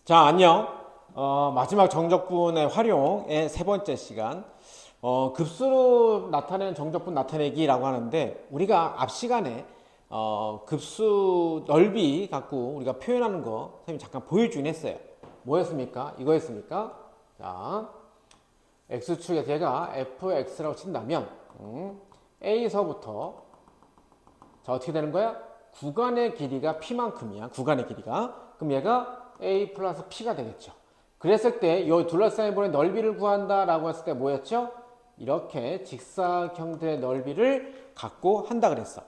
자, 안녕. 마지막 정적분의 활용의 세 번째 시간. 급수로 나타내는 정적분 나타내기라고 하는데, 우리가 앞 시간에 급수 넓이 갖고 우리가 표현하는 거 선생님이 잠깐 보여주긴 했어요. 뭐였습니까? 이거였습니까? 자, x축에 제가 fx라고 친다면 a서부터 자, 어떻게 되는 거야? 구간의 길이가 p만큼이야. 구간의 길이가. 그럼 얘가 a 플러스 p가 되겠죠. 그랬을 때 이 둘러싸인 볼의 넓이를 구한다라고 했을 때 뭐였죠? 이렇게 직사형들의 넓이를 갖고 한다 그랬어.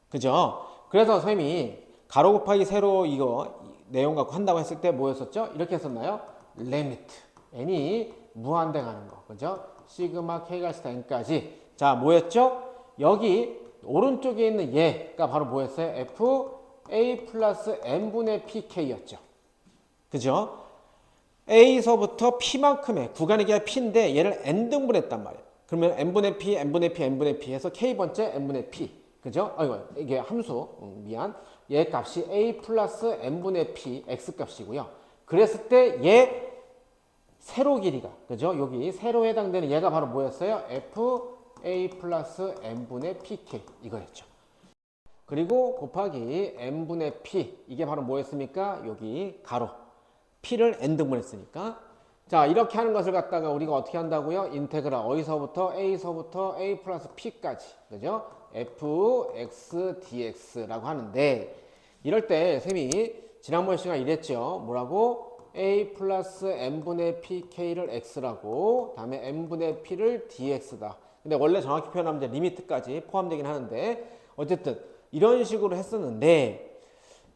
그죠? 그래서 선생님이 가로 곱하기 세로 이거 내용 갖고 한다고 했을 때 뭐였었죠? 이렇게 했었나요? 리미트 n이 무한대가는 거. 그죠? 시그마 k가 있을 때 n까지. 자, 뭐였죠? 여기 오른쪽에 있는 얘가 바로 뭐였어요? f a 플러스 n분의 pk였죠. 그죠? a서부터 p만큼의 구간의 길이가 p인데 얘를 n등분했단 말이에요. 그러면 n분의 p, n분의 p, n분의 p 해서 k번째 n분의 p. 그죠? 아이고, 이게 함수. 미안. 얘 값이 a 플러스 n분의 p, x 값이고요. 그랬을 때 얘 세로 길이가, 그죠? 여기 세로에 해당되는 얘가 바로 뭐였어요? f a 플러스 n분의 pk 이거였죠. 그리고 곱하기 n분의 p 이게 바로 뭐였습니까? 여기 가로 p를 n등분했으니까. 자, 이렇게 하는 것을 갖다가 우리가 어떻게 한다고요? 인테그랄 어디서부터 a서부터 a 플러스 p까지, 그죠? fx dx라고 하는데, 이럴 때 쌤이 지난번 시간에 이랬죠. 뭐라고? a 플러스 n분의 pk를 x라고, 다음에 n분의 p를 dx다. 근데 원래 정확히 표현하면 이제 리미트까지 포함되긴 하는데, 어쨌든 이런 식으로 했었는데,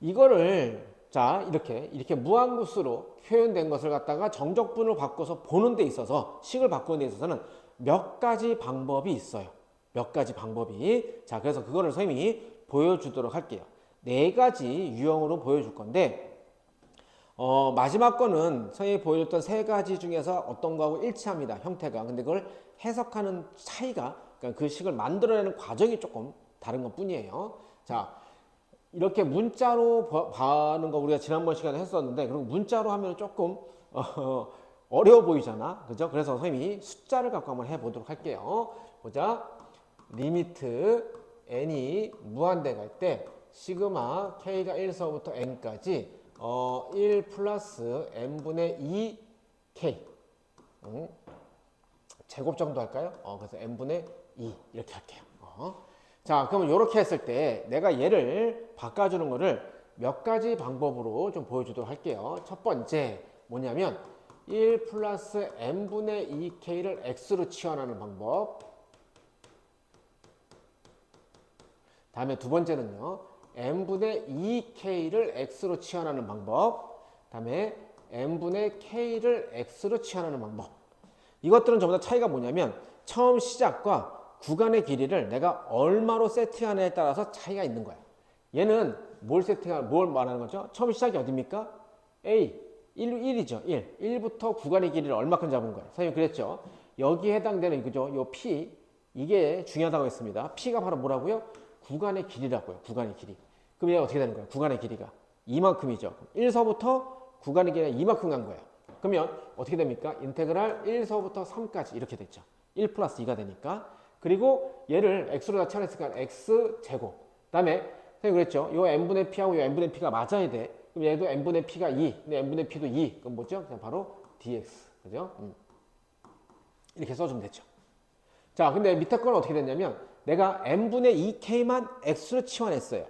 이거를 자, 이렇게 무한구수로 표현된 것을 갖다가 정적분으로 바꿔서 보는 데 있어서, 식을 바꾸는 데 있어서는 몇 가지 방법이 있어요. 몇 가지 방법이. 자, 그래서 그거를 선생님이 보여주도록 할게요. 네 가지 유형으로 보여줄 건데, 마지막 거는 선생님이 보여줬던 세 가지 중에서 어떤 거하고 일치합니다. 형태가. 근데 그걸 해석하는 차이가, 그러니까 그 식을 만들어내는 과정이 조금 다른 것 뿐이에요. 자, 이렇게 문자로 봐는 거 우리가 지난번 시간에 했었는데, 그리고 문자로 하면 조금 어려워 보이잖아. 그죠? 그래서 선생님이 숫자를 갖고 한번 해보도록 할게요. 보자. 리미트 n이 무한대 갈 때 시그마 k가 1서부터 n까지 1 플러스 n분의 2k 제곱 정도 할까요? 그래서 n분의 2 이렇게 할게요. 자, 그러면 이렇게 했을 때 내가 얘를 바꿔주는 거를 몇 가지 방법으로 좀 보여주도록 할게요. 첫 번째 뭐냐면 1 플러스 n분의 2k를 x로 치환하는 방법. 다음에 두 번째는요, n분의 2k를 x로 치환하는 방법. 다음에 n분의 k를 x로 치환하는 방법. 이것들은 전부 다 차이가 뭐냐면 처음 시작과 구간의 길이를 내가 얼마로 세팅하느냐에 따라서 차이가 있는 거야. 얘는 뭘 말하는 거죠? 처음 시작이 어딥니까? A 1이죠. 1부터 구간의 길이를 얼마큼 잡은 거예요. 선생님 그랬죠? 여기에 해당되는 그죠? 요 P 이게 중요하다고 했습니다. P가 바로 뭐라고요? 구간의 길이라고요. 구간의 길이. 그럼 얘가 어떻게 되는 거예요? 구간의 길이가 이만큼이죠. 1서부터 구간의 길이가 이만큼 간 거예요. 그러면 어떻게 됩니까? 인테그랄 1서부터 3까지 이렇게 됐죠. 1 플러스 2가 되니까. 그리고 얘를 x로 다 치환했으니까 x 제곱. 그다음에 선생님 그랬죠. 요 n분의 p하고 요 n분의 p가 맞아야 돼. 그럼 얘도 n분의 p가 2, 근데 n분의 p도 2. 그럼 뭐죠? 그냥 바로 dx. 그죠? 이렇게 써주면 되죠. 자, 근데 밑에 거는 어떻게 됐냐면 내가 n분의 2k만 x로 치환했어요.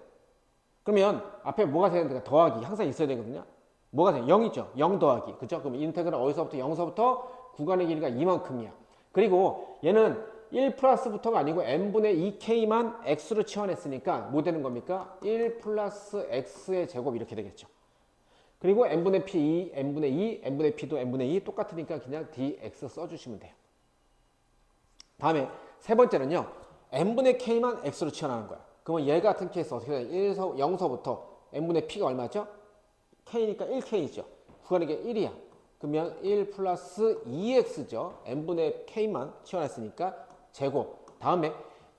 그러면 앞에 뭐가 돼야 되니까 더하기 항상 있어야 되거든요. 뭐가 돼요? 0이죠. 0 더하기. 그죠? 그럼 인테그랄 어디서부터 0서부터 구간의 길이가 이만큼이야. 그리고 얘는 1 플러스부터가 아니고 n분의 2k만 x로 치환했으니까 뭐 되는 겁니까? 1 플러스 x의 제곱 이렇게 되겠죠. 그리고 n분의 p 2, n분의 2, n분의 p도 n분의 2 똑같으니까 그냥 dx 써주시면 돼요. 다음에 세 번째는요. n분의 k만 x로 치환하는 거야. 그러면 얘 같은 케이스 어떻게 돼요? 0서부터 n분의 p가 얼마죠? k니까 1k죠. 구간의 길이 1이야. 그러면 1 플러스 2x죠. n분의 k만 치환했으니까 제곱. 다음에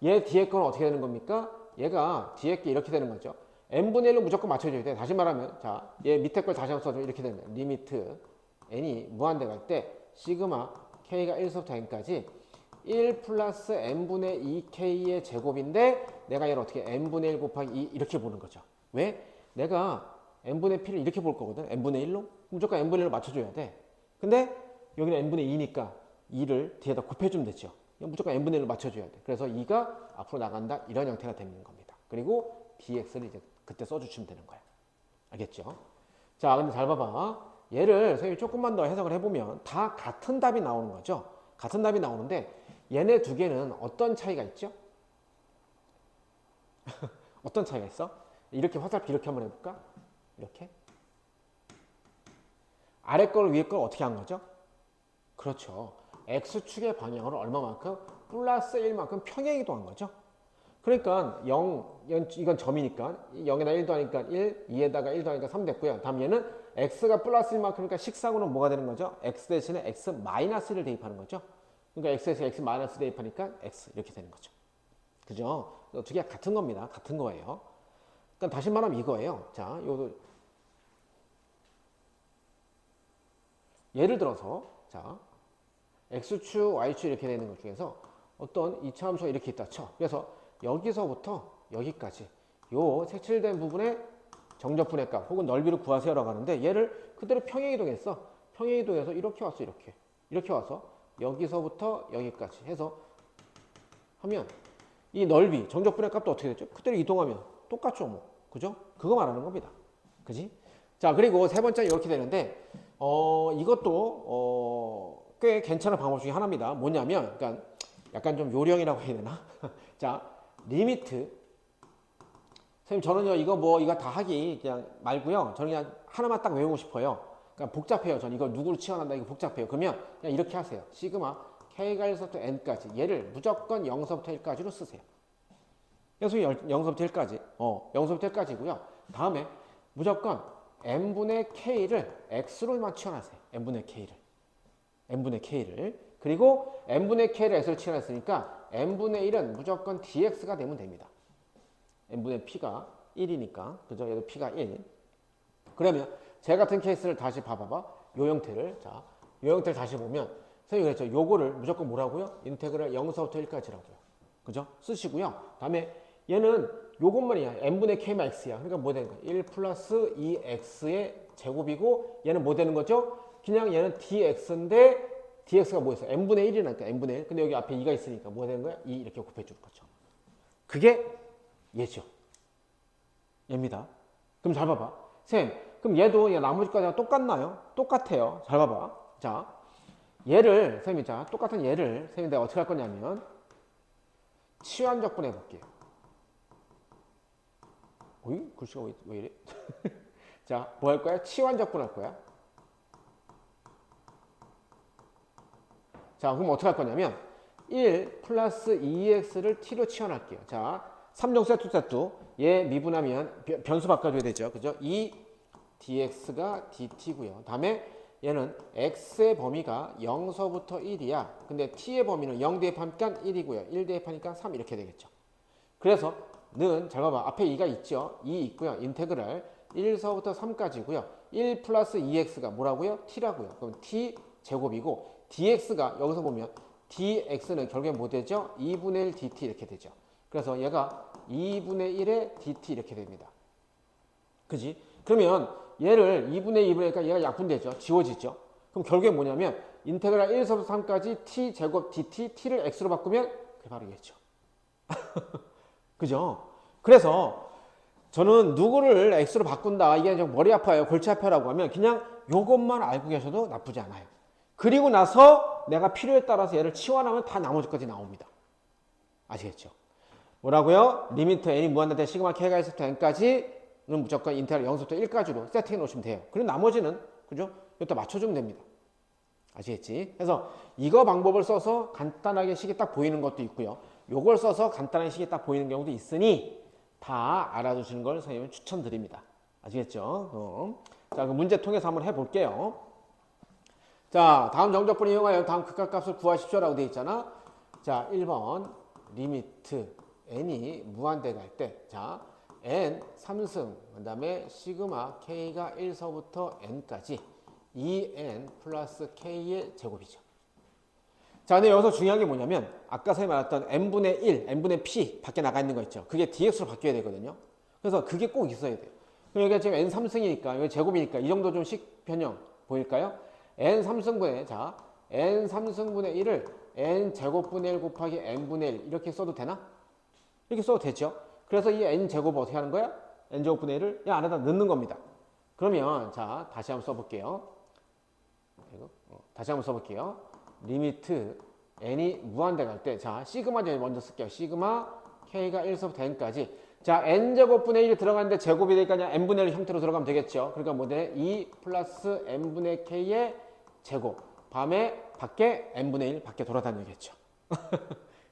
얘 뒤에 거는 어떻게 되는 겁니까? 얘가 뒤에 게 이렇게 되는 거죠. n분의 1로 무조건 맞춰줘야 돼. 다시 말하면 자, 얘 밑에 걸 다시 한번 써줘. 이렇게 되는 거야. 리미트 n이 무한대 갈 때 시그마 k가 1서부터 n까지 1 플러스 n분의 2k의 제곱인데 내가 얘를 어떻게 n분의 1 곱하기 2 이렇게 보는 거죠. 왜? 내가 n분의 p를 이렇게 볼 거거든. n분의 1로? 무조건 n분의 1로 맞춰줘야 돼. 근데 여기는 n분의 2니까 2를 뒤에다 곱해주면 되죠. 무조건 n분의 1로 맞춰줘야 돼. 그래서 2가 앞으로 나간다. 이런 형태가 되는 겁니다. 그리고 dx를 이제 그때 써주시면 되는 거야. 알겠죠? 자, 근데 잘 봐봐. 얘를 선생님이 조금만 더 해석을 해보면 다 같은 답이 나오는 거죠. 같은 답이 나오는데 얘네 두 개는 어떤 차이가 있죠? 어떤 차이가 있어? 이렇게 화살표 이렇게 한번 해볼까? 이렇게. 아래 걸 위에 걸 어떻게 한 거죠? 그렇죠. x축의 방향으로 얼마만큼? 플러스 1만큼 평행 이동한 거죠. 그러니까 0, 이건 점이니까 0에다 1 더하니까 1, 2에다가 1 더하니까 3 됐고요. 다음 얘는 x가 플러스 1만큼이니까 식상으로는 뭐가 되는 거죠? x 대신에 x 마이너스를 대입하는 거죠. 그러니까 x에서 x 마이너스 대입하니까 x 이렇게 되는 거죠. 그죠? 두 개가 같은 겁니다. 같은 거예요. 그러니까 다시 말하면 이거예요. 자, 요도 예를 들어서 자, x축, y축 이렇게 되는 것 중에서 어떤 이차함수가 이렇게 있다 쳐. 그래서 여기서부터 여기까지 요 색칠된 부분에 정적분의 값 혹은 넓이를 구하세요라고 하는데 얘를 그대로 평행이동했어. 평행이동해서 이렇게 왔어. 이렇게 와서 여기서부터 여기까지 해서 하면 이 넓이 정적분의 값도 어떻게 되죠? 그대로 이동하면 똑같죠 뭐. 그죠? 그거 말하는 겁니다. 그지? 자, 그리고 세 번째 이렇게 되는데 이것도 꽤 괜찮은 방법 중에 하나입니다. 뭐냐면 그러니까 약간 좀 요령이라고 해야 되나? 자, 리미트. 선생님 저는요 이거 다 하기 그냥 말고요. 저는 그냥 하나만 딱 외우고 싶어요. 그러니까 복잡해요. 저는 이걸 누구를 치환한다 이거 복잡해요. 그러면 그냥 이렇게 하세요. 시그마 k가 1서부터 n까지 얘를 무조건 0서부터 1까지로 쓰세요. 그래서 0서부터 1까지 0서부터 1까지고요. 다음에 무조건 n분의 k를 x로만 치환하세요. n분의 k를 그리고 n분의 k를 x로 치환했으니까 n분의 1은 무조건 dx가 되면 됩니다. n분의 p가 1이니까 그죠? 얘도 p가 1. 그러면 제 같은 케이스를 다시 봐봐봐. 요 형태를 요 형태를 다시 보면 선생님이 그랬죠. 요거를 무조건 뭐라고요? 인테그랄 0서부터 1까지라고요. 그죠? 쓰시고요. 다음에 얘는 요것만이야. n분의 k만 x야. 그러니까 뭐 되는 거야? 1 플러스 2x의 제곱이고 얘는 뭐 되는 거죠? 그냥 얘는 dx인데 dx가 뭐였어? n분의 1이니까 n분의 1. 근데 여기 앞에 2가 있으니까 뭐 되는 거야? 2 이렇게 곱해주는 거죠. 그게 얘죠. 얘입니다. 그럼 잘 봐봐. 쌤, 그럼 얘도 나머지까지랑 똑같나요? 똑같아요. 잘 봐봐. 자, 얘를 선생님이 자 똑같은 얘를 선생님이 내가 어떻게 할 거냐면 치환적분 해볼게요. 어이? 글씨가 왜 이래? 자, 뭐 할 거야? 치환적분 할 거야. 자, 그럼 어떻게 할 거냐면 1 플러스 2x를 t로 치환할게요. 자, 3종 세트 얘 미분하면 변수 바꿔줘야 되죠. 그죠? 2 dx가 dt고요. 다음에 얘는 x의 범위가 0서부터 1이야. 근데 t의 범위는 0 대입하니까 1이고요. 1 대입하니까 3 이렇게 되겠죠. 그래서 는 잘 봐봐. 앞에 2가 있죠. 2 있고요. 인테그랄 1서부터 3까지고요. 1 플러스 2x가 뭐라고요? t라고요. 그럼 t 제곱이고 dx가 여기서 보면 dx는 결국엔 뭐 되죠? 2분의 1 dt 이렇게 되죠. 그래서 얘가 2분의 1의 dt 이렇게 됩니다. 그지? 그러면 얘를 2분의 1이니까 얘가 약분되죠. 지워지죠. 그럼 결국엔 뭐냐면 인테그랄 1에서부터 3까지 t 제곱 dt, t를 x로 바꾸면 그게 바로 얘죠. 그죠? 그래서 저는 누구를 x로 바꾼다. 이게 좀 머리 아파요. 골치 아파라고 하면 그냥 요것만 알고 계셔도 나쁘지 않아요. 그리고 나서 내가 필요에 따라서 얘를 치환하면 다 나머지까지 나옵니다. 아시겠죠? 뭐라고요? 리미트 n이 무한대 시그마 k가 1부터 n까지는 무조건 인테그랄 0부터 1까지로 세팅해 놓으시면 돼요. 그리고 나머지는 그죠? 여기다 맞춰주면 됩니다. 아시겠지? 그래서 이거 방법을 써서 간단하게 식이 딱 보이는 것도 있고요. 요걸 써서 간단하게 식이 딱 보이는 경우도 있으니 다 알아두시는 걸 선생님은 추천드립니다. 아시겠죠? 자, 그 문제 통해서 한번 해볼게요. 자, 다음 정적분을 이용하여 다음 극각값을 구하십시오라고 되어 있잖아. 자, 1번 리미트 n이 무한대 갈 때, 자, n 3승 그 다음에 시그마 k가 1서부터 n까지 2n 플러스 k의 제곱이죠. 자, 근데 여기서 중요한 게 뭐냐면 아까 선생님이 말했던 n분의 1, n분의 p 밖에 나가 있는 거 있죠. 그게 dx로 바뀌어야 되거든요. 그래서 그게 꼭 있어야 돼요. 여기가 지금 n 3승이니까 여기 제곱이니까 이 정도 좀 식 변형 보일까요? n 3승분의 자 n 3승분의 1을 n 제곱분의 1 곱하기 n분의 1 이렇게 써도 되나? 이렇게 써도 되죠. 그래서 이 n 제곱을 어떻게 하는 거야? n 제곱분의 1을 이 안에다 넣는 겁니다. 그러면 자 다시 한번 써볼게요. 다시 한번 써볼게요. 리미트 n이 무한대 갈 때 자 시그마 먼저 쓸게요. 시그마 k가 1서부터 n까지 자 n제곱분의 1이 들어가는데 제곱이 되니까 그냥 n분의 1 형태로 들어가면 되겠죠. 그러니까 뭐돼? 2 플러스 n분의 k의 제곱 밖에 n분의 1 밖에 돌아다니겠죠.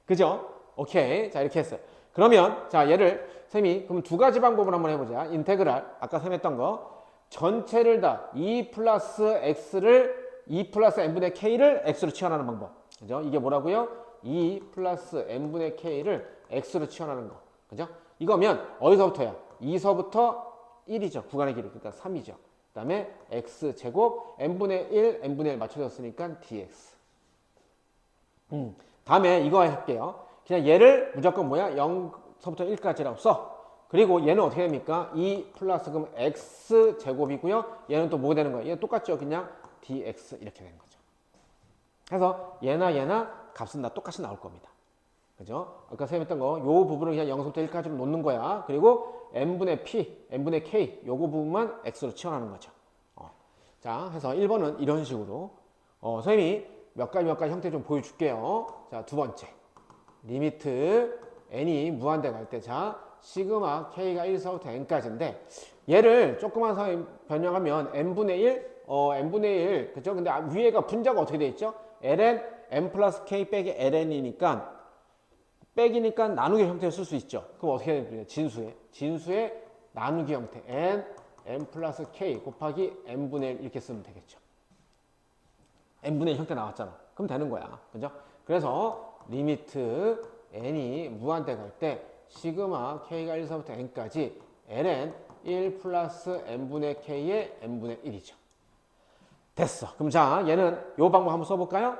그죠? 오케이. 자 이렇게 했어요. 그러면 자 얘를 쌤이 그럼 두 가지 방법을 한번 해보자. 인테그랄 아까 쌤 했던 거 전체를 다 2 플러스 x를 2 플러스 n분의 k를 x로 치환하는 방법. 그죠? 이게 뭐라고요? 2 플러스 n분의 k를 x로 치환하는 거. 그죠? 이거면 어디서부터야? 2서부터 1이죠. 구간의 길이. 그러니까 3이죠. 그 다음에 x제곱 n분의 1, n분의 1 맞춰졌으니까 dx. 다음에 이거 할게요. 그냥 얘를 무조건 뭐야? 0서부터 1까지라고 써. 그리고 얘는 어떻게 됩니까? 2 플러스 그럼 x제곱이고요. 얘는 또 뭐 되는 거야? 얘는 똑같죠. 그냥 dx 이렇게 되는 거죠. 그래서 얘나 값은 다 똑같이 나올 겁니다. 그죠? 아까 선생님 했던 거, 요 부분을 그냥 0서부터 1까지로 놓는 거야. 그리고 n분의 p, n분의 k, 요거 부분만 x로 치환하는 거죠. 자, 해서 1번은 이런 식으로, 선생님이 몇 가지 형태 좀 보여줄게요. 자, 두 번째. 리미트 n이 무한대 갈 때, 자, 시그마 k가 1서부터 n까지인데, 얘를 조그만 선생님 변형하면 n분의 1, n분의 1, 그죠? 근데 위에가 분자가 어떻게 돼 있죠? ln, n 플러스 k 빼기 ln이니까, 빼기니까 나누기 형태를 쓸 수 있죠. 그럼 어떻게 해야 돼요? 진수의 나누기 형태. n 플러스 k 곱하기 n분의 1 이렇게 쓰면 되겠죠. n분의 1 형태 나왔잖아. 그럼 되는 거야. 그죠? 그래서 리미트 n이 무한대 갈 때 시그마 k가 1서부터 n까지 ln 1 플러스 n분의 k의 n분의 1이죠. 됐어. 그럼 자, 얘는 요 방법 한번 써볼까요?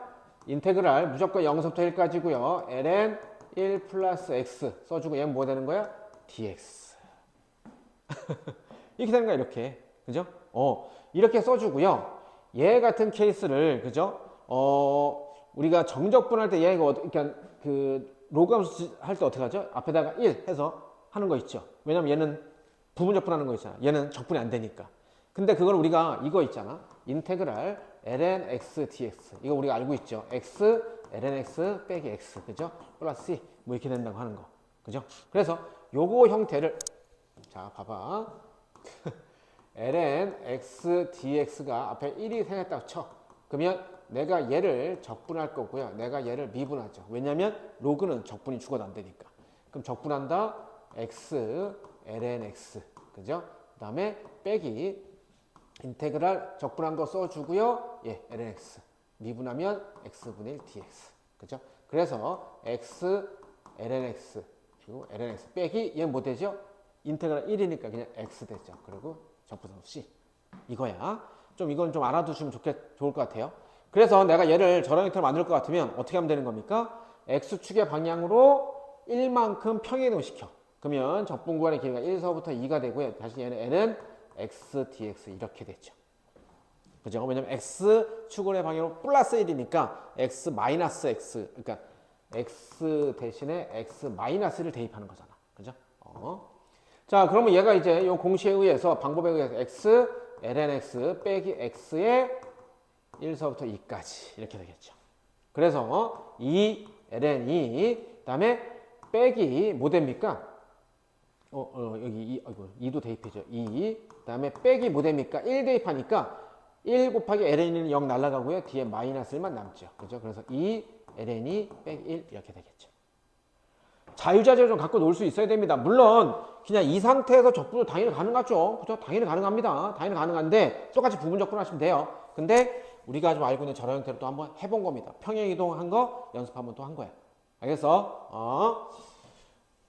인테그랄 무조건 0서부터 1까지고요. ln 1 플러스 x 써주고 얘는 뭐 되는 거야? dx. 이렇게 되는 거야, 이렇게. 그죠? 이렇게 써주고요. 얘 같은 케이스를, 그죠? 우리가 정적분할 때 얘가, 그러니까 그, 로그함수 할 때 어떻게 하죠? 앞에다가 1 해서 하는 거 있죠. 왜냐면 얘는 부분적분하는 거 있잖아. 얘는 적분이 안 되니까. 근데 그걸 우리가 이거 있잖아. 인테그랄 ln x dx. 이거 우리가 알고 있죠. x ln x 빼기 x. 그죠? 플러스 c. 뭐 이렇게 된다고 하는 거. 그죠? 그래서 요거 형태를 자, 봐봐. ln x dx가 앞에 1이 생겼다고 쳐. 그러면 내가 얘를 적분할 거고요. 내가 얘를 미분하죠. 왜냐면 로그는 적분이 죽어도 안 되니까. 그럼 적분한다. x ln x. 그죠? 그 다음에 빼기 인테그랄 적분한 거 써주고요. 예, ln x. 미분하면 x분의 1 dx. 그죠? 그래서 x ln x 그리고 ln x 빼기 얘는 뭐 되죠? 인테그랄 1이니까 그냥 x 되죠. 그리고 적분함수 c. 이거야. 좀 이건 좀 알아두시면 좋을 것 같아요. 그래서 내가 얘를 저런 형태로 만들 것 같으면 어떻게 하면 되는 겁니까? x축의 방향으로 1만큼 평행이동 시켜. 그러면 적분 구간의 길이가 1서부터 2가 되고요. 다시 얘는 n은 x dx 이렇게 되죠. 그죠? 왜냐면 x축의 방향으로 플러스 1이니까 x 마이너스 x 그러니까 x 대신에 x 마이너스를 대입하는 거잖아. 그죠? 자, 그러면 얘가 이제 이 공식에 의해서 방법에 의해서 x ln x 빼기 x의 1서부터 2까지 이렇게 되겠죠. 그래서 2 ln 2 그다음에 빼기 뭐 됩니까? 여기 2도 대입해줘. 2 그다음에 빼기 뭐 됩니까? 1 대입하니까 1 곱하기 ln은 0 날라가고요. 뒤에 마이너스 1만 남죠. 그죠? 그래서 2 ln이 빼기 1 이렇게 되겠죠. 자유자재를 좀 갖고 놀 수 있어야 됩니다. 물론 그냥 이 상태에서 적분도 당연히 가능하죠. 그죠? 당연히 가능합니다. 당연히 가능한데 똑같이 부분 적분하시면 돼요. 근데 우리가 좀 알고 있는 저런 형태로 또 한번 해본 겁니다. 평행 이동한 거 연습하면 또 한 거야. 알겠어?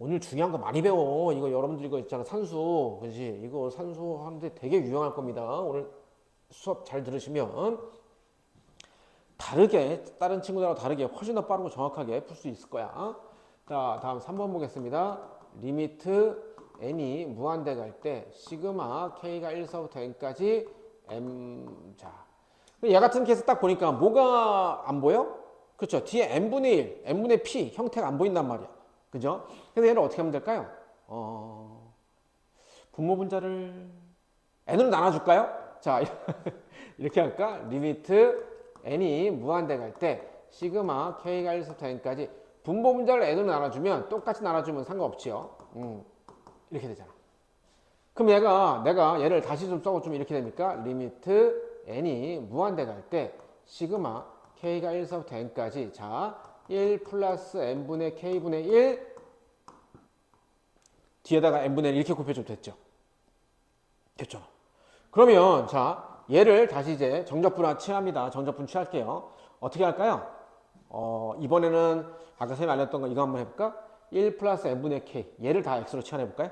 오늘 중요한 거 많이 배워. 이거 여러분들 이거 있잖아. 산수. 그지? 이거 산수 하는데 되게 유용할 겁니다. 오늘 수업 잘 들으시면 다르게, 다른 친구들하고 다르게 훨씬 더 빠르고 정확하게 풀 수 있을 거야. 자, 다음 3번 보겠습니다. 리미트 n이 무한대 갈 때 시그마 k가 1서부터 n까지 m. 자, 얘 같은 케이스 딱 보니까 뭐가 안 보여? 그렇죠. 뒤에 n분의 1, n분의 p 형태가 안 보인단 말이야. 그죠? 그래서 얘를 어떻게 하면 될까요? 분모 분자를 n으로 나눠줄까요? 자, 이렇게 할까? 리미트 n이 무한대 갈 때 시그마 k가 1서부터 n까지 분모 분자를 n으로 나눠주면 똑같이 나눠주면 상관없지요. 이렇게 되잖아. 그럼 내가 얘를 다시 좀 써주면 이렇게 됩니까? 리미트 n이 무한대 갈 때 시그마 k가 1서부터 n까지 자 1 플러스 n분의 k분의 1 뒤에다가 n분의 1 이렇게 곱해줘도 됐죠. 됐죠. 그러면 자 얘를 다시 이제 정적분화 취합니다. 정적분 취할게요. 어떻게 할까요? 이번에는 아까 선생님이 알렸던 거 이거 한번 해볼까? 1 플러스 n분의 k 얘를 다 x로 치환해볼까요?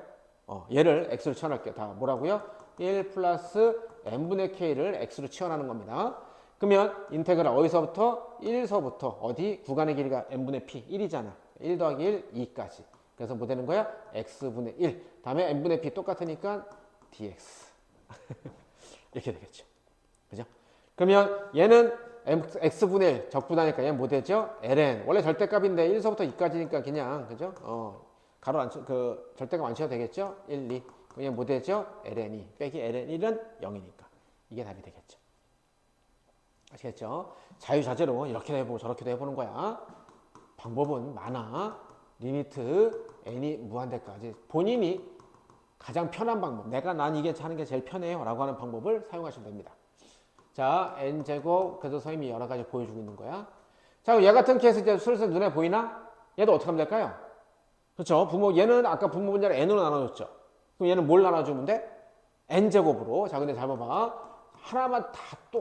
얘를 x로 치환할게요. 다 뭐라고요? 1 플러스 n분의 k를 x로 치환하는 겁니다. 그러면 인테그랄 어디서부터? 1서부터 어디? 구간의 길이가 n분의 p 1이잖아. 1 더하기 1, 2까지. 그래서 뭐 되는 거야? x분의 1. 다음에 n분의 p 똑같으니까 dx. 이렇게 되겠죠. 그죠? 그러면 얘는 x분의 1 적분하니까 얘는 뭐 되죠? ln. 원래 절대값인데 1서부터 2까지니까 그냥, 그죠? 가로 안, 절대값 안 쳐도 되겠죠? 1, 2. 그냥 뭐 되죠? ln2 빼기 ln1은 0이니까. 이게 답이 되겠죠. 아시겠죠? 자유자재로 이렇게도 해보고 저렇게도 해보는 거야. 방법은 많아. 리미트 n이 무한대까지 본인이 가장 편한 방법, 난 이게 하는 게 제일 편해요 라고 하는 방법을 사용하시면 됩니다. 자, n제곱, 그래서 선생님이 여러 가지 보여주고 있는 거야. 자, 얘 같은 케이스 이제 슬슬 눈에 보이나? 얘도 어떻게 하면 될까요? 그렇죠? 얘는 아까 분모 분자를 n으로 나눠줬죠. 그럼 얘는 뭘 나눠주면 돼? n제곱으로. 자, 근데 잘 봐봐. 하나만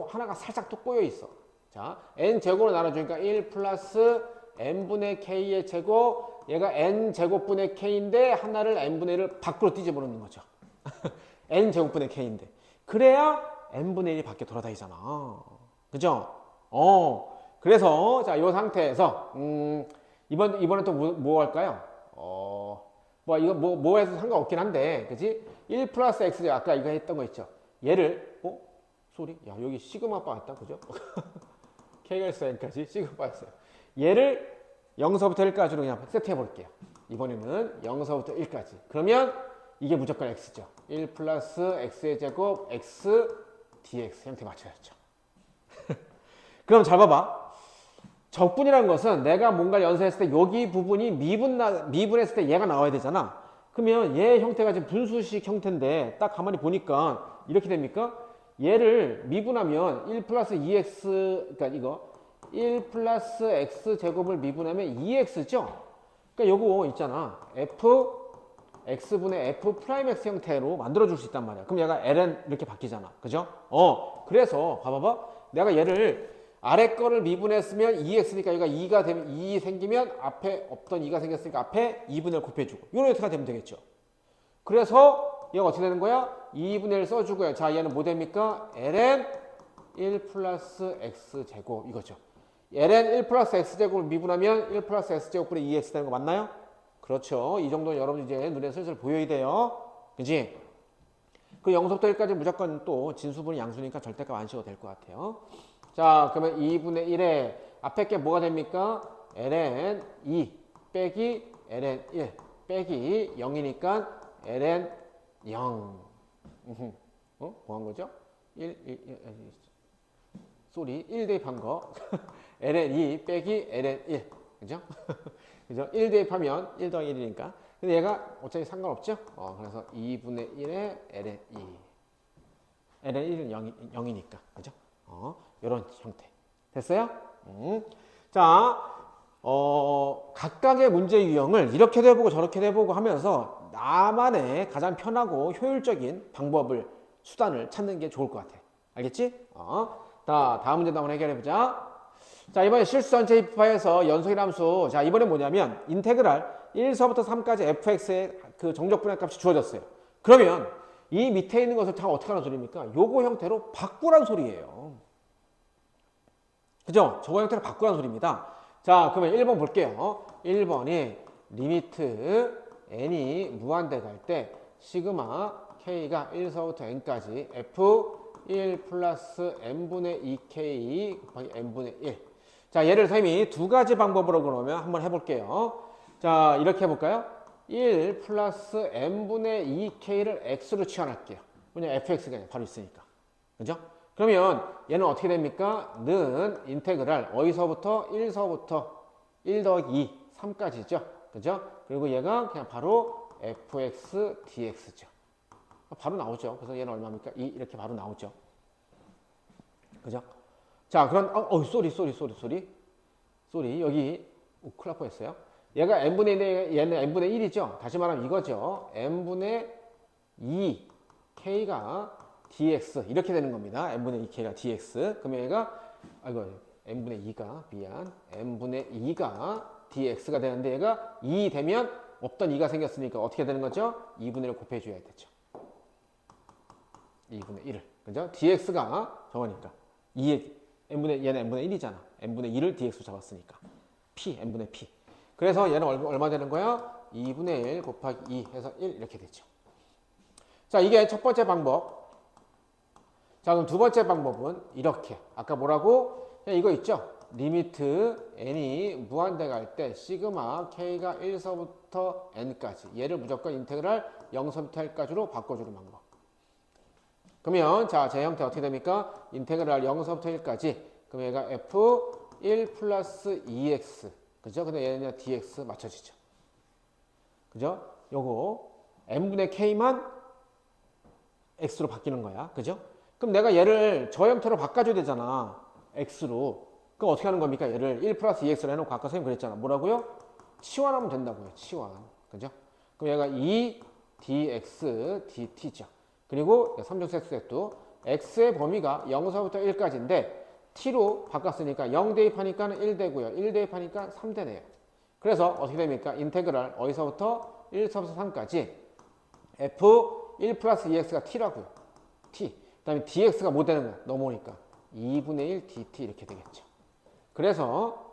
하나가 살짝 또 꼬여 있어. 자, n제곱으로 나눠주니까 1 플러스 n분의 k의 제곱, 얘가 n제곱분의 k인데 하나를 n분의 1을 밖으로 뒤집어놓는 거죠. n제곱분의 k인데. 그래야 n분의 1이 밖에 돌아다니잖아. 그죠? 그래서 자, 이 상태에서 이번에 또 뭐 할까요? 이거 뭐 해서 상관없긴 한데, 그지? 1 플러스 x 아까 이거 했던 거 있죠? 얘를 소리? 야, 여기 시그마 빠졌다, 그죠? k가 있어 n까지 시그마 빠졌어요. 얘를 0서부터 1까지로 그냥 세트해 볼게요. 이번에는 0서부터 1까지. 그러면 이게 무조건 x죠. 1 플러스 x의 제곱 x dx 형태 맞춰야죠. 그럼 잘 봐봐. 적분이라는 것은 내가 뭔가를 연산했을 때 여기 부분이 미분했을 때 얘가 나와야 되잖아. 그러면 얘 형태가 지금 분수식 형태인데 딱 가만히 보니까 이렇게 됩니까? 얘를 미분하면 1 플러스 2x, 그러니까 이거 1 플러스 x 제곱을 미분하면 2x죠? 그러니까 요거 있잖아. x분의 f 프라임 x 형태로 만들어줄 수 있단 말이야. 그럼 얘가 ln 이렇게 바뀌잖아. 그죠? 그래서 봐봐봐. 내가 얘를 아래 거를 미분했으면 2x니까 얘가 2가 되면 2 생기면 앞에 없던 2가 생겼으니까 앞에 2분의 1 곱해주고 이런 형태가 되면 되겠죠. 그래서 얘가 어떻게 되는 거야? 2분의 1 써주고요. 자, 얘는 뭐 됩니까? ln 1 플러스 x제곱 이거죠. ln 1 플러스 x제곱을 미분하면 1 플러스 x제곱분의 2x 되는 거 맞나요? 그렇죠. 이 정도는 여러분 이제 눈에 슬슬 보여야 돼요. 그지? 그 0서부터 1까지 무조건 또 진수분이 양수니까 절대값 안 씌워도 될 것 같아요. 자, 그러면 2분의 1에 앞에 게 뭐가 됩니까? ln 2 빼기 ln 1 빼기 0이니까 ln 0. 뭐 한 거죠? 1 대입한 거. ln 2 빼기 ln 1. 그죠? 그죠? 1 대입하면 1 더하기 1이니까. 근데 얘가 어차피 상관없죠? 그래서 2분의 1에 ln 2. ln 1은 0이니까. 그죠? 이런 형태. 됐어요? 자, 각각의 문제 유형을 이렇게도 해보고 저렇게도 해보고 하면서 나만의 가장 편하고 효율적인 방법을, 수단을 찾는 게 좋을 것 같아. 알겠지? 자, 다음 문제도 한번 해결해보자. 자, 이번에 실수 전체 입파에서 연속의 함수. 자, 이번에 뭐냐면 인테그랄 1서부터 3까지 fx의 그 정적분해 값이 주어졌어요. 그러면 이 밑에 있는 것을 다 어떻게 하는 소리입니까? 요거 형태로 바꾸란 소리예요. 그죠? 저거 형태로 바꾸란 소리입니다. 자, 그러면 1번 볼게요. 1번이 리미트 n이 무한대 갈 때 시그마 k가 1서부터 n까지 f1 플러스 n분의 2k 곱하기 n분의 1. 자, 얘를 선생님이 두 가지 방법으로 그러면 한번 해볼게요. 자, 이렇게 해볼까요? 1 플러스 n분의 2k를 x로 치환할게요. 왜냐면 fx가 바로 있으니까. 그죠? 그러면 얘는 어떻게 됩니까? 는 인테그랄 어디서부터 1서부터 1 더하기 2, 3까지죠. 그죠? 그리고 얘가 그냥 바로 fx dx죠. 바로 나오죠. 그래서 얘는 얼마입니까? 2 이렇게 바로 나오죠. 그죠? 자, 그럼 쏘리. 여기 큰일 날 뻔했어요. 얘가 n분의 1, 얘는 n분의 1이죠. 다시 말하면 이거죠. n분의 2 k가 dx 이렇게 되는 겁니다. n분의 2k가 dx. 그러면 얘가 n분의 2가 미안. n분의 2가 dx가 되는데 얘가 2 되면 없던 2가 생겼으니까 어떻게 되는 거죠? 2분의 1을 곱해줘야 되죠. 2분의 1을. 그죠? dx가 저거니까. 2의 얘는 n분의 1이잖아. n분의 2를 dx로 잡았으니까. n분의 p. 그래서 얘는 얼마 되는 거야? 2분의 1 곱하기 2 해서 1 이렇게 되죠. 자, 이게 첫 번째 방법. 자, 그럼 두 번째 방법은 이렇게. 아까 뭐라고? 이거 있죠? 리미트 n이 무한대 갈 때 시그마 k가 1서부터 n까지 얘를 무조건 인테그랄 0서부터 l까지로 바꿔주는 방법. 그러면 자, 제 형태 어떻게 됩니까? 인테그랄 0서부터 1까지. 그럼 얘가 f1 플러스 2x. 그죠? 근데 얘는 dx 맞춰지죠. 그죠? 요거 n분의 k만 x로 바뀌는 거야. 그죠? 그럼 내가 얘를 저 형태로 바꿔줘야 되잖아. x로. 그럼 어떻게 하는 겁니까? 얘를 1 플러스 2x로 해놓고 아까 선생님 그랬잖아. 뭐라고요? 치환하면 된다고요. 치환. 그죠? 그럼 얘가 2 dx dt죠. 그리고 3중세도 x의 범위가 0서부터 1까지인데 t로 바꿨으니까 0 대입하니까 1 되고요. 1 대입하니까 3 되네요. 그래서 어떻게 됩니까? 인테그랄 어디서부터 1서부터 3까지 f1 플러스 2x가 t라고요. t. 그 다음에 dx가 뭐 되는 거야? 넘어오니까 2분의 1 dt 이렇게 되겠죠. 그래서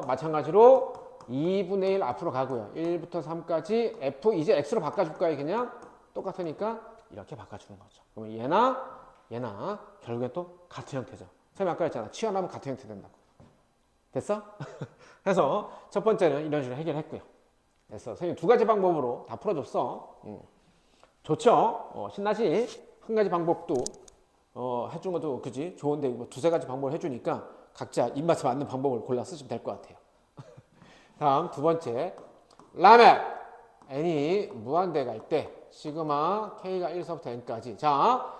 마찬가지로 2분의 1 앞으로 가고요. 1부터 3까지 f 이제 x로 바꿔줄까요? 그냥 똑같으니까 이렇게 바꿔주는 거죠. 그러면 얘나 결국엔 또 같은 형태죠. 선생님 아까 했잖아. 치환하면 같은 형태 된다고. 됐어? 그래서 첫 번째는 이런 식으로 해결했고요. 됐어. 선생님 두 가지 방법으로 다 풀어줬어. 좋죠? 신나지? 한 가지 방법도 해준 것도 그지? 좋은데 뭐 두세 가지 방법을 해주니까 각자 입맛에 맞는 방법을 골라 쓰시면 될 것 같아요. 다음 두 번째 라멜 n이 무한대 갈 때 시그마 k가 1서부터 n까지. 자,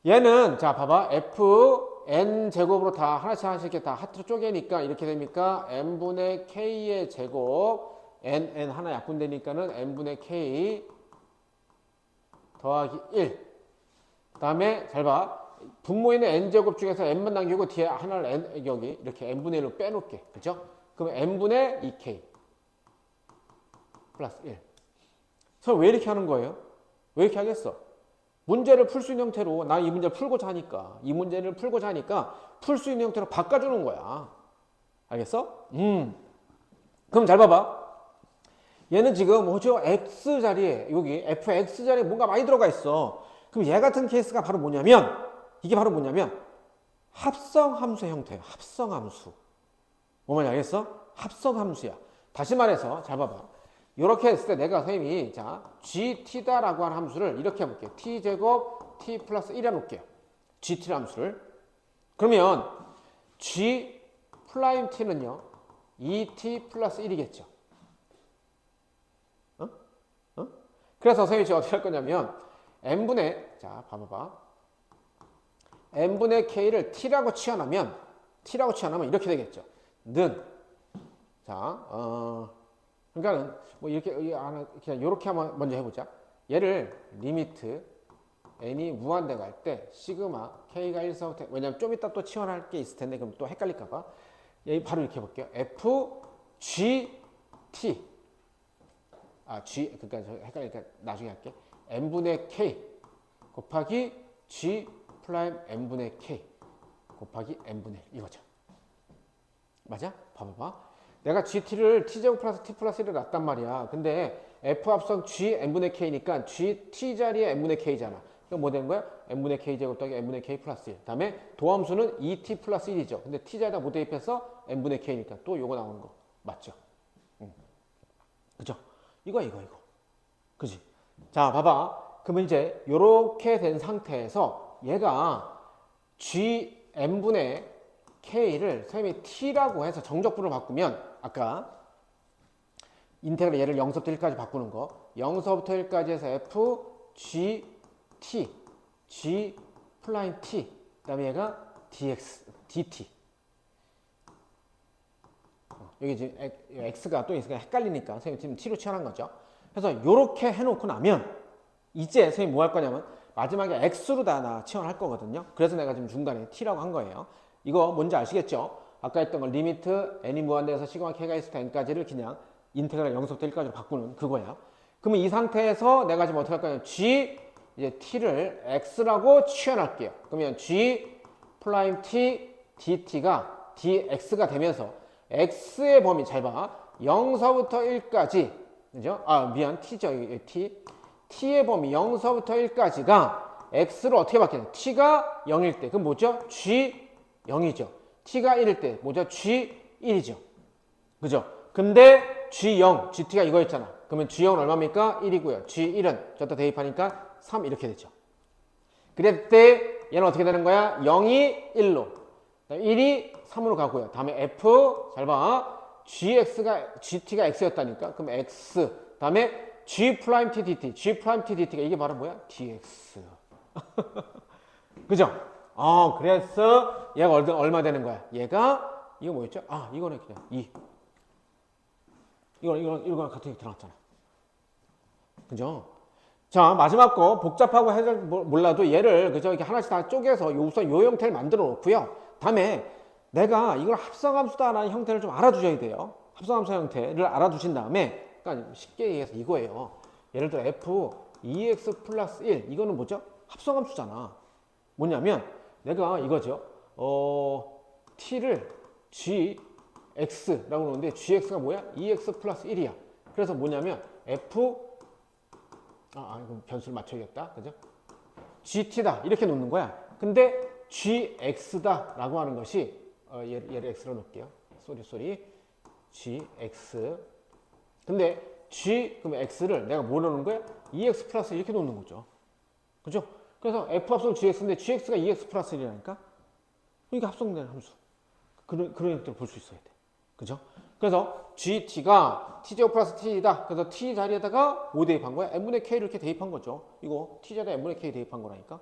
얘는 자 봐봐 f n 제곱으로 다 하나씩 이렇게 다 하트로 쪼개니까 이렇게 됩니까? n분의 k의 제곱 n 하나 약분되니까는 n분의 k 더하기 1. 그 다음에 잘 봐. 분모에는 n제곱 중에서 n만 남기고 뒤에 하나를 n 여기 이렇게 n분의 1로 빼놓게. 그죠? 그럼 n분의 2k 플러스 1. 그래서 왜 이렇게 하는 거예요? 왜 이렇게 하겠어? 문제를 풀 수 있는 형태로 나 이 문제를 풀고자 하니까 이 문제를 풀고자 하니까 풀 수 있는 형태로 바꿔주는 거야. 알겠어? 그럼 잘 봐봐. 얘는 지금 뭐죠? x 자리에 여기 fx 자리에 뭔가 많이 들어가 있어. 그럼 얘 같은 케이스가 바로 뭐냐면 이게 바로 뭐냐면 합성함수의 형태예요. 합성함수. 뭐만 알겠어? 합성함수야. 다시 말해서 잘 봐봐. 이렇게 했을 때 내가 선생님이 자 gt다라고 하는 함수를 이렇게 해볼게요. t제곱 t 플러스 1 해놓을게요. gt라는 함수를. 그러면 g 플라임 t는요 2t 플러스 1이겠죠. 그래서 선생님이 지금 어떻게 할 거냐면 n분의 자 봐봐봐 n분의 k를 t라고 치환하면 이렇게 되겠죠. 는 자 그러니까는 뭐 이렇게 그냥 이렇게 한번 먼저 해보자. 얘를 리미트 n이 무한대 갈 때 시그마 k가 1서부터 왜냐면 좀 이따 또 치환할 게 있을 텐데 그럼 또 헷갈릴까봐 바로 이렇게 해볼게요. f g t g 그러니까 저 헷갈리니까 나중에 할게. n분의 k 곱하기 g 프라임 n분의 k 곱하기 n분의 1 이거죠. 맞아? 봐봐봐. 내가 gt를 t제곱 플러스 t 플러스 1을 놨단 말이야. 근데 f 합성 g n분의 k니까 g t 자리에 n분의 k잖아. 그럼 뭐 되는 거야? n분의 k 제곱 더하기 n분의 k 플러스 1. 다음에 도함수는 2t 플러스 1이죠. 근데 t 자리에다 못 대입해서 n분의 k니까 또 요거 나오는 거 맞죠? 그죠? 이거. 그지? 자, 봐봐. 그러면 이제 요렇게 된 상태에서 얘가 g n분의 k를 선생님이 t라고 해서 정적분을 바꾸면 아까 인테그랄 얘를 0서부터 1까지 바꾸는 거 0서부터 1까지 해서 f g t g 플라인 t 그 다음에 얘가 dx dt 여기 지금 x가 또 있으니까 헷갈리니까 선생님 지금 t로 치환한 거죠. 그래서 이렇게 해놓고 나면 이제 선생님 뭐 할 거냐면 마지막에 x로 다 치환할 거거든요. 그래서 내가 지금 중간에 t라고 한 거예요. 이거 뭔지 아시겠죠? 아까 했던 거 리미트 n이 무한대에서 시그마 k가 있을 때 n까지를 그냥 인테그랄 0서부터 1까지로 바꾸는 그거야. 그러면 이 상태에서 내가 지금 어떻게 할 거냐면 g 이제 t를 x라고 치환할게요. 그러면 g 프라임 t dt가 dx가 되면서 x의 범위 잘 봐. 0서부터 1까지 그죠? 아 미안 t죠. t의 범위 0서부터 1까지가 x로 어떻게 바뀌냐? t가 0일 때 그럼 뭐죠? g 0이죠. t가 1일 때 뭐죠? g 1이죠. 그죠? 근데 g0, gt가 이거였잖아. 그러면 g0은 얼마입니까? 1이고요. g1은 저기다 대입하니까 3 이렇게 되죠. 그랬을 때 얘는 어떻게 되는 거야? 0이 1로 1이 3으로 가고요. 다음에 f 잘 봐. gt가 x였다니까. 그럼 x 다음에 g 프라임 t dt g 프라임 t dt가 이게 바로 뭐야? dx 그죠? 그래서 얘가 얼마 되는 거야? 얘가 이거 뭐였죠? 이거는 그냥 2 이거랑 같은 게 들어갔잖아. 그죠? 자, 마지막 거 복잡하고 해설 몰라도 얘를 그죠? 이렇게 하나씩 다 쪼개서 우선 요 형태를 만들어 놓고요. 다음에 내가 이걸 합성함수다라는 형태를 좀 알아두셔야 돼요. 합성함수 형태를 알아두신 다음에 그러니까 쉽게 얘기해서 이거예요. 예를 들어 f 2x 플러스 1 이거는 뭐죠? 합성함수잖아. 뭐냐면 내가 이거죠. t를 gx라고 놓는데 gx가 뭐야? 2x 플러스 1이야. 그래서 뭐냐면 f 이거 변수를 맞춰야겠다. 그죠? gt다. 이렇게 놓는 거야. 근데 gx다 라고 하는 것이 얘를 x로 놓을게요. 쏘리 gx 근데 그럼 x를 내가 뭐 넣는 거야? 2x 플러스 이렇게 놓는 거죠. 그죠? 그래서 f 합성 gx인데 gx가 2x 플러스 1이라니까? 그러니까 합성되는 함수. 그런 형태를 볼 수 있어야 돼. 그죠? 그래서 gt가 t제곱 플러스 t이다. 그래서 t 자리에다가 뭐 대입한 거야? n분의 k를 이렇게 대입한 거죠. 이거 t 자리에 n분의 k 대입한 거라니까.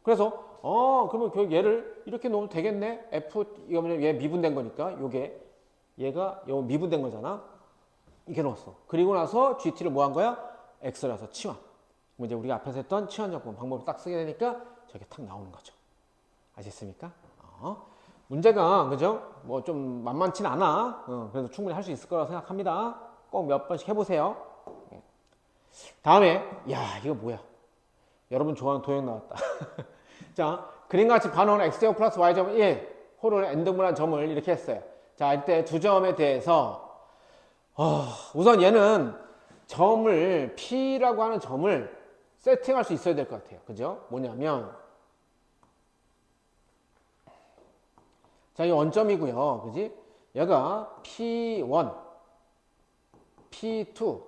그래서 그러면 결국 얘를 이렇게 놓으면 되겠네. f 이거면 얘 미분된 거니까 얘가 미분된 거잖아. 이렇게 넣었어. 그리고 나서 gt를 뭐 한 거야? x라서 치환. 이제 우리가 앞에서 했던 치환적분 방법을 딱 쓰게 되니까 저게 탁 나오는 거죠. 아셨습니까? 문제가 그죠? 뭐 좀 만만치는 않아. 그래서 충분히 할 수 있을 거라고 생각합니다. 꼭 몇 번씩 해보세요. 다음에 이거 뭐야? 여러분 좋아하는 도형 나왔다. 자, 그림같이 반원은 x제곱 플러스 y제곱 1 호를 n등분한 점을 이렇게 했어요. 자, 이때 두 점에 대해서 우선 얘는 점을 P라고 하는 점을 세팅할 수 있어야 될 것 같아요. 그죠? 뭐냐면 자, 이 원점이고요. 그지? 얘가 P1, P2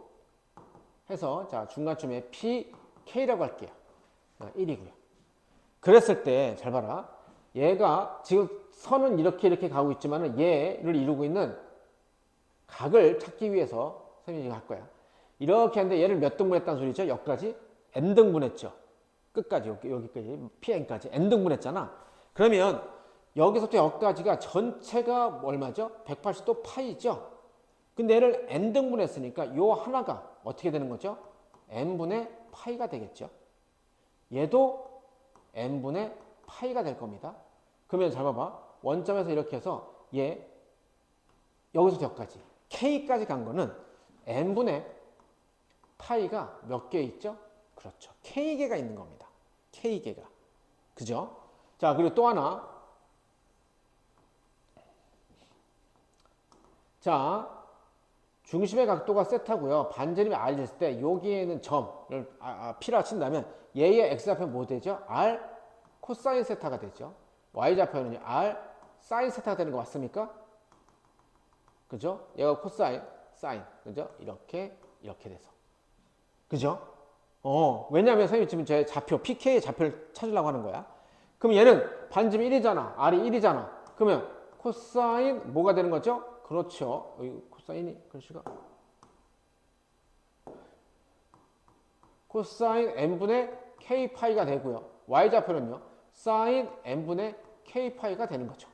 해서 자, 중간쯤에 PK라고 할게요. 1이고요. 그랬을 때 잘 봐라. 얘가 지금 선은 이렇게 가고 있지만은 얘를 이루고 있는 각을 찾기 위해서 선생님이 할 거야. 이렇게 하는데 얘를 몇 등분했다는 소리죠? 여기까지 n등분했죠. 끝까지 여기까지 pn까지 n등분했잖아. 그러면 여기서부터 여기까지가 전체가 얼마죠? 180도 파이죠. 근데 얘를 n등분했으니까 요 하나가 어떻게 되는 거죠? n분의 파이가 되겠죠. 얘도 n분의 파이가 될 겁니다. 그러면 잘 봐봐. 원점에서 이렇게 해서 얘 여기서부터 여기까지 K까지 간 거는 n분의 파이가 몇 개 있죠? 그렇죠. K개가 있는 겁니다. K개가. 그죠? 자, 그리고 또 하나. 자, 중심의 각도가 세타고요. 반지름이 r일 때 여기에는 점을 P라 친다면 얘의 X좌표 뭐 되죠? R 코사인 세타가 되죠. Y좌표는요. R 사인 세타가 되는 거 맞습니까? 그죠? 얘가 코사인, 사인. 그죠? 이렇게 돼서. 그죠? 왜냐면 선생님 지금 제 좌표, PK의 좌표를 찾으려고 하는 거야. 그럼 얘는 반지름 1이잖아. R이 1이잖아. 그러면 코사인 뭐가 되는 거죠? 그렇죠. 코사인이 글씨가 코사인 n분의 k파이가 되고요. y좌표는요. 사인 n분의 k파이가 되는 거죠.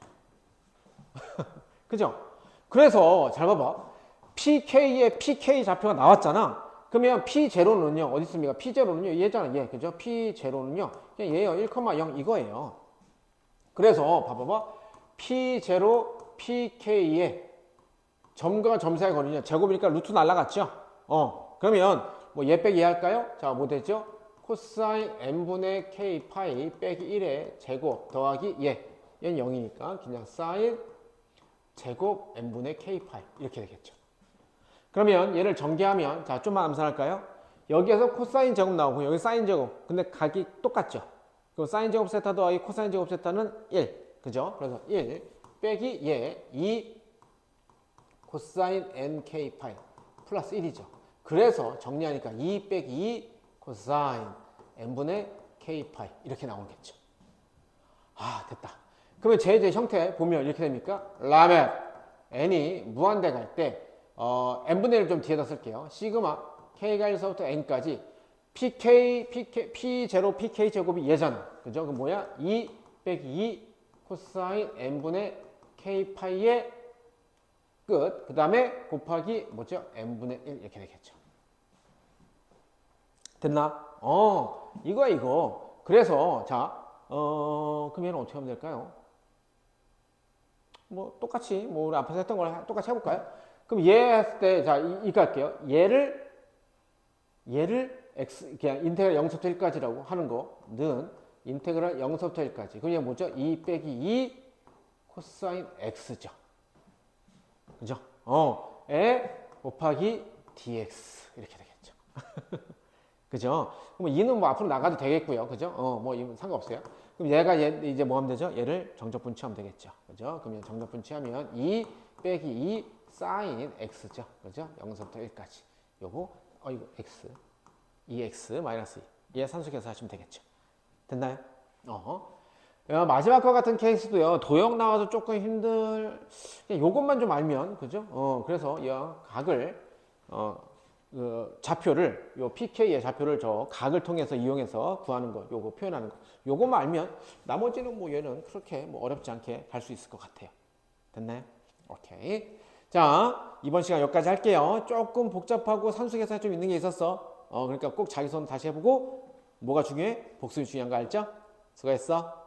그죠? 그래서 잘 봐봐. pk의 pk 좌표가 나왔잖아. 그러면 p0는요. 어디 있습니까? p0는요. 얘잖아. 얘. 그죠? p0는요. 그냥 얘요. 1,0 이거예요. 그래서 봐봐봐. p0 pk의 점과 점 사이 거리냐 제곱이니까 루트 날라갔죠. 그러면 뭐 얘 빼기 얘 할까요? 자, 뭐 되죠? 코사인 n분의 k 파이 빼기 1의 제곱 더하기 얘. 얘는 0이니까 그냥 사인 제곱 n분의 k 파이 이렇게 되겠죠. 그러면 얘를 전개하면 자, 좀만 암산할까요? 여기에서 코사인 제곱 나오고 여기 사인 제곱. 근데 각이 똑같죠. 그럼 사인 제곱 세타 더하기 코사인 제곱 세타는 1. 그죠? 그래서 1 빼기 얘 2 코사인 nk 파이 플러스 1이죠. 그래서 정리하니까 2 빼기 2 코사인 n분의 k 파이 이렇게 나오겠죠. 아, 됐다. 그러면 제 형태 보면 이렇게 됩니까? 라면 n이 무한대 갈 때 n분의 1을 좀 뒤에다 쓸게요. 시그마 k가 1서부터 n까지 p0 pk 제곱이 얘잖아. 그죠? 그럼 뭐야? 2 빼기 2 코사인 n분의 k 파이의 끝. 그 다음에 곱하기 뭐죠? n분의 1 이렇게 되겠죠. 됐나? 이거야 이거. 그래서 자, 그럼 얘는 어떻게 하면 될까요? 뭐 똑같이 뭐 우리 앞에서 했던 걸 똑같이 해볼까요? 그럼 얘 했을 때 자, 이거 할게요. 얘를 x 그냥 인테그랄 0부터 1까지라고 하는 거는 인테그랄 0부터 1까지. 그게 뭐죠? 2 빼기 2 코사인 x죠. 그죠? 에 곱하기 dx 이렇게 되겠죠. 그죠? 그럼 2는 뭐 앞으로 나가도 되겠고요. 그죠? 뭐 이건 상관없어요. 그럼 얘가 얘 이제 뭐 하면 되죠? 얘를 정적분치하면 되겠죠. 그죠? 그러면 정적분치하면 2 빼기 2 사인 x죠. 그죠? 0부터 1까지. 요거 이거 x 2x 마이너스 2. 얘 산수계산 하시면 되겠죠. 됐나요? 마지막과 같은 케이스도요. 도형 나와도 조금 요것만 좀 알면 그죠? 그래서 이 각을 그 좌표를 요 PK의 좌표를 저 각을 통해서 이용해서 구하는 거, 요거 표현하는 거, 요것만 알면 나머지는 뭐 얘는 그렇게 뭐 어렵지 않게 갈 수 있을 것 같아요. 됐나요? 오케이. 자, 이번 시간 여기까지 할게요. 조금 복잡하고 산수 계산이 좀 있는 게 있었어. 그러니까 꼭 자기 손 다시 해보고 뭐가 중요해? 복습이 중요한 거 알죠? 수고했어.